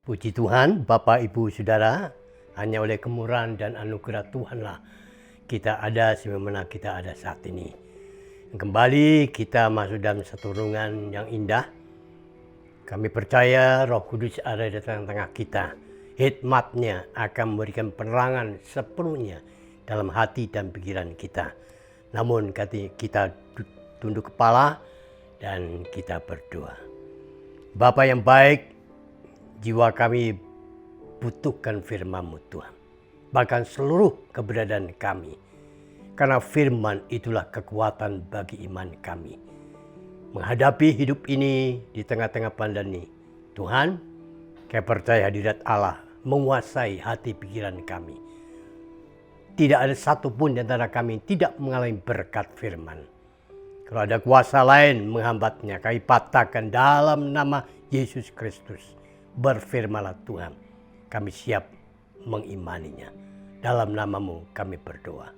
Puji Tuhan, Bapak, Ibu, Saudara, hanya oleh kemurahan dan anugerah Tuhanlah kita ada sebagaimana kita ada saat ini. Kembali kita masuk dalam satu renungan yang indah. Kami percaya Roh Kudus ada di tengah-tengah kita. Hikmat-Nya akan memberikan penerangan sepenuhnya dalam hati dan pikiran kita. Namun kita tunduk kepala dan kita berdoa. Bapa yang baik, jiwa kami butuhkan firman-Mu Tuhan. Bahkan seluruh keberadaan kami. Karena firman itulah kekuatan bagi iman kami. Menghadapi hidup ini di tengah-tengah pandemi. Tuhan, kami percaya hadirat Allah menguasai hati pikiran kami. Tidak ada satupun di antara kami tidak mengalami berkat firman. Kalau ada kuasa lain menghambatnya, kami patahkan dalam nama Yesus Kristus. Berfirmanlah Tuhan, kami siap mengimaninya. Dalam nama-Mu kami berdoa.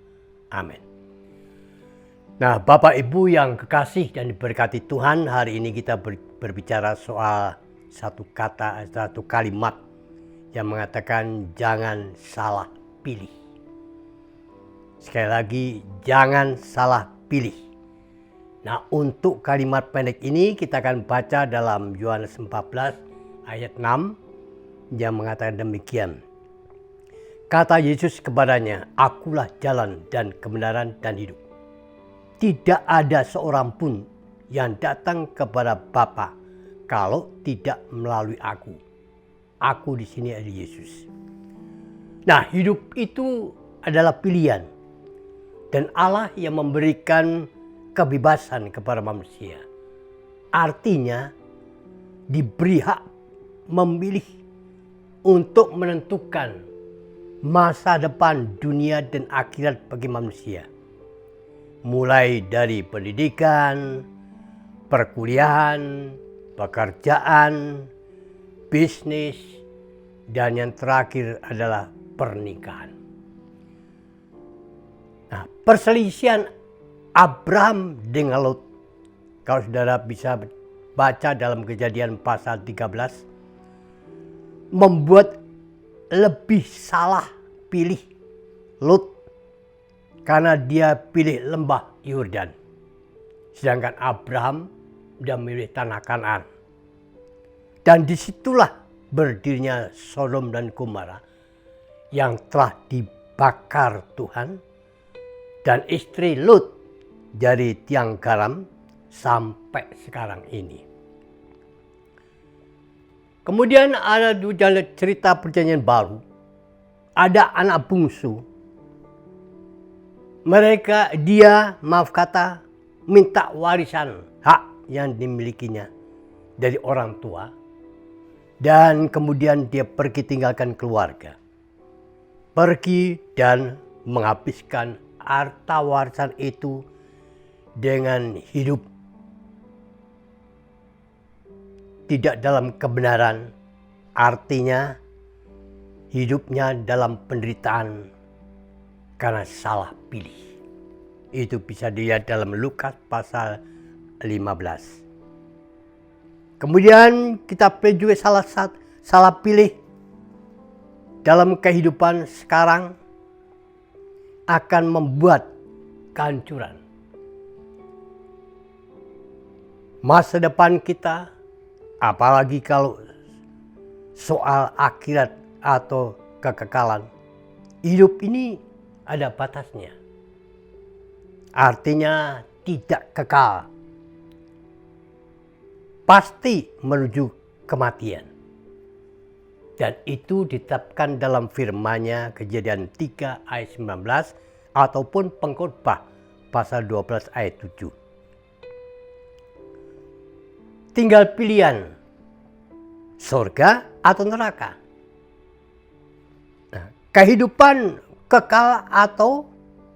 Amin. Nah, Bapak Ibu yang kekasih dan diberkati Tuhan, hari ini kita berbicara soal satu kalimat yang mengatakan jangan salah pilih. Sekali lagi, jangan salah pilih. Nah, untuk kalimat pendek ini kita akan baca dalam Yohanes 14 ayat 6 yang mengatakan demikian. Kata Yesus kepadanya, "Akulah jalan dan kebenaran dan hidup. Tidak ada seorang pun yang datang kepada Bapa kalau tidak melalui aku." Aku di sini ada Yesus. Nah, hidup itu adalah pilihan. Dan Allah yang memberikan kebebasan kepada manusia. Artinya diberi hak memilih untuk menentukan masa depan dunia dan akhirat bagi manusia. Mulai dari pendidikan, perkuliahan, pekerjaan, bisnis, dan yang terakhir adalah pernikahan. Nah, perselisihan Abraham dengan Lot, kalau saudara bisa baca dalam Kejadian pasal 13, membuat lebih salah pilih Lot karena dia pilih lembah Yordan. Sedangkan Abraham dia memilih tanah Kanaan. Dan disitulah berdirinya Sodom dan Gomora yang telah dibakar Tuhan. Dan istri Lot jadi tiang garam sampai sekarang ini. Kemudian ada cerita perjanjian baru. Ada anak bungsu. Minta warisan hak yang dimilikinya dari orang tua. Dan kemudian dia pergi tinggalkan keluarga. Pergi dan menghabiskan harta warisan itu dengan hidup tidak dalam kebenaran, artinya hidupnya dalam penderitaan karena salah pilih. Itu bisa dilihat dalam Lukas pasal 15. Kemudian kita juga salah pilih dalam kehidupan sekarang akan membuat kehancuran. Masa depan kita, apalagi kalau soal akhirat atau kekekalan, hidup ini ada batasnya. Artinya tidak kekal. Pasti menuju kematian. Dan itu ditetapkan dalam firman-Nya Kejadian 3 ayat 19 ataupun Pengkhotbah pasal 12 ayat 7. Tinggal pilihan surga atau neraka. Nah, kehidupan kekal atau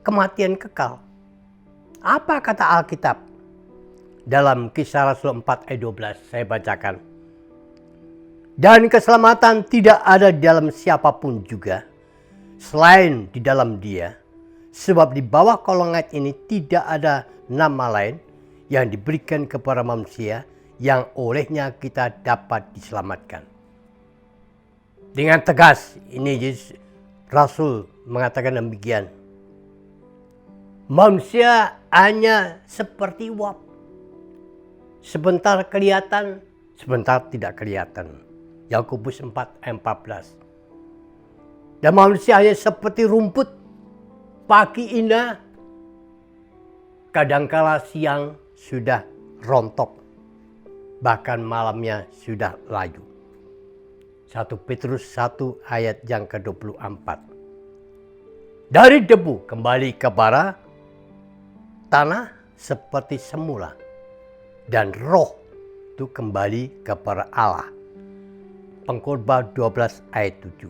kematian kekal. Apa kata Alkitab? Dalam Kisah Rasul 4 ayat 12 saya bacakan. Dan keselamatan tidak ada di dalam siapapun juga, selain di dalam Dia. Sebab di bawah kolong ayat ini tidak ada nama lain yang diberikan kepada manusia yang olehnya kita dapat diselamatkan. Dengan tegas ini Yesus Rasul mengatakan demikian. Manusia hanya seperti uap. Sebentar kelihatan, sebentar tidak kelihatan. Yakobus 4 ayat 14. Dan manusia hanya seperti rumput. Pagi indah, kadangkala siang sudah rontok. Bahkan malamnya sudah layu. 1 Petrus 1 ayat yang ke-24. Dari debu kembali kepada tanah seperti semula. Dan roh itu kembali kepada Allah. Pengkhotbah 12 ayat 7.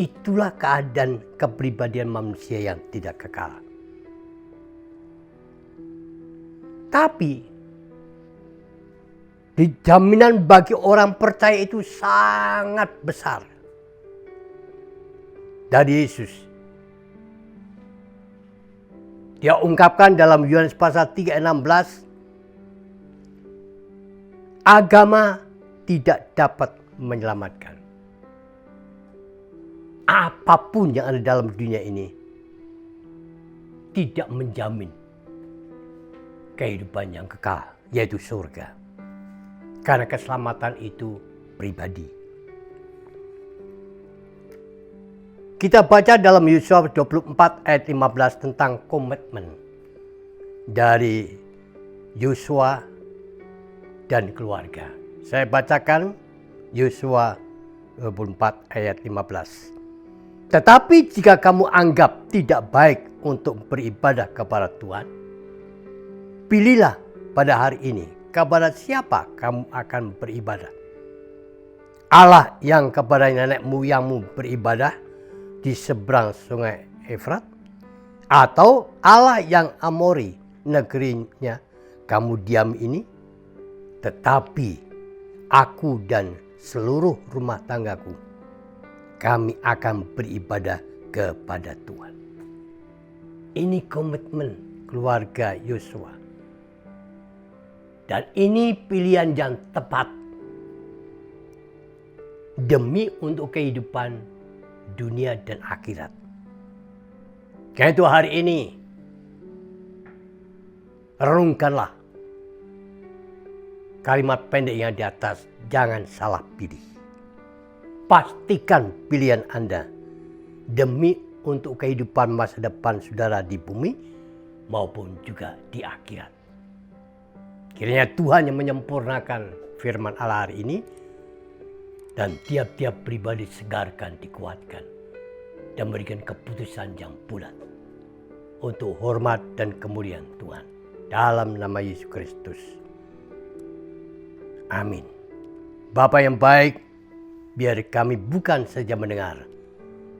Itulah keadaan kepribadian manusia yang tidak kekal. Tapi jaminan bagi orang percaya itu sangat besar. Dari Yesus. Dia ungkapkan dalam Yohanes pasal 3 ayat 16. Agama tidak dapat menyelamatkan. Apapun yang ada dalam dunia ini tidak menjamin kehidupan yang kekal, yaitu surga. Karena keselamatan itu pribadi. Kita baca dalam Yosua 24 ayat 15 tentang komitmen dari Yosua dan keluarga. Saya bacakan Yosua 24 ayat 15. Tetapi jika kamu anggap tidak baik untuk beribadah kepada Tuhan, pilihlah pada hari ini kepada siapa kamu akan beribadah. Allah yang kepada nenek moyangmu beribadah di seberang sungai Efrat, atau Allah yang Amori negerinya kamu diam ini. Tetapi aku dan seluruh rumah tanggaku, kami akan beribadah kepada Tuhan. Ini komitmen keluarga Yosua. Dan ini pilihan yang tepat demi untuk kehidupan dunia dan akhirat. Karena itu hari ini renungkanlah kalimat pendek yang di atas, jangan salah pilih. Pastikan pilihan Anda demi untuk kehidupan masa depan saudara di bumi maupun juga di akhirat. Kiranya Tuhan yang menyempurnakan firman Allah hari ini dan tiap-tiap pribadi segarkan, dikuatkan dan berikan keputusan yang bulat untuk hormat dan kemuliaan Tuhan. Dalam nama Yesus Kristus. Amin. Bapa yang baik, biar kami bukan saja mendengar,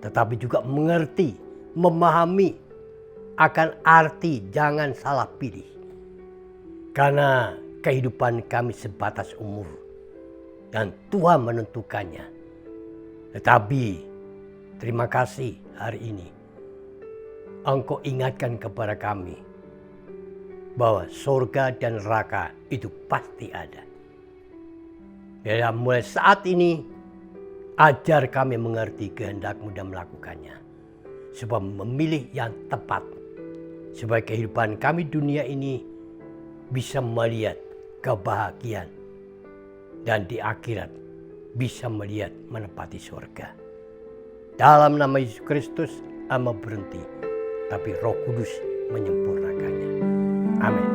tetapi juga mengerti, memahami akan arti jangan salah pilih. Karena kehidupan kami sebatas umur dan Tuhan menentukannya. Tetapi terima kasih hari ini Engkau ingatkan kepada kami bahwa surga dan neraka itu pasti ada. Dan mulai saat ini, ajar kami mengerti kehendak-Mu dan melakukannya. Supaya memilih yang tepat. Supaya kehidupan kami dunia ini bisa melihat kebahagiaan. Dan di akhirat bisa melihat menepati surga. Dalam nama Yesus Kristus, ama berhenti. Tapi Roh Kudus menyempurnakannya. Amin.